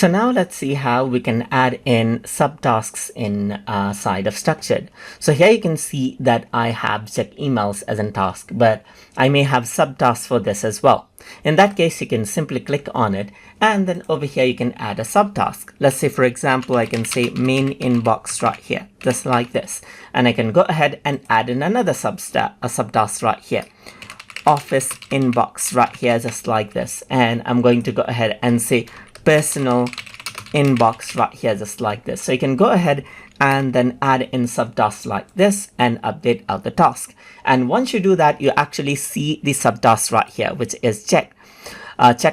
So now let's see how we can add in subtasks inside of structured. So here you can see that I have check emails as a task, but I may have subtasks for this as well. In that case, you can simply click on it, and then over here you can add a subtask. Let's say, for example, I can say main inbox right here, just like this. And I can go ahead and add in another subtask right here. Office inbox right here, just like this. And I'm going to go ahead and say personal inbox right here, just like this. So you can go ahead and then add in subtasks like this and update out the task. And once you do that, you actually see the subtask right here, which is check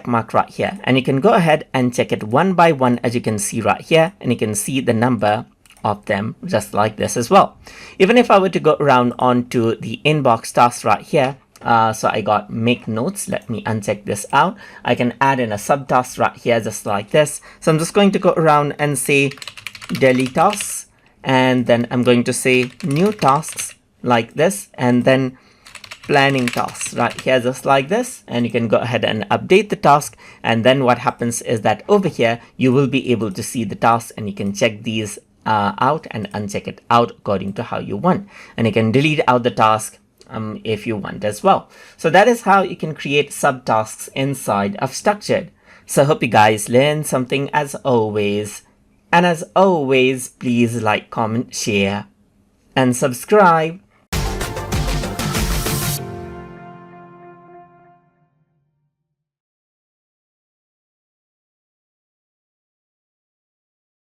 mark right here. And you can go ahead and check it one by one, as you can see right here, and you can see the number of them just like this as well. Even if I were to go around onto the inbox task right here, so I got make notes. Let me uncheck this out. I can add in a subtask right here, just like this. So I'm just going to go around and say daily tasks, and then I'm going to say new tasks like this, and then planning tasks right here, just like this. And you can go ahead and update the task. And then what happens is that over here, you will be able to see the tasks, and you can check these out and uncheck it out according to how you want. And you can delete out the task if you want as well. So that is how you can create subtasks inside of structured. So I hope you guys learned something as always. And as always, please like, comment, share, and subscribe.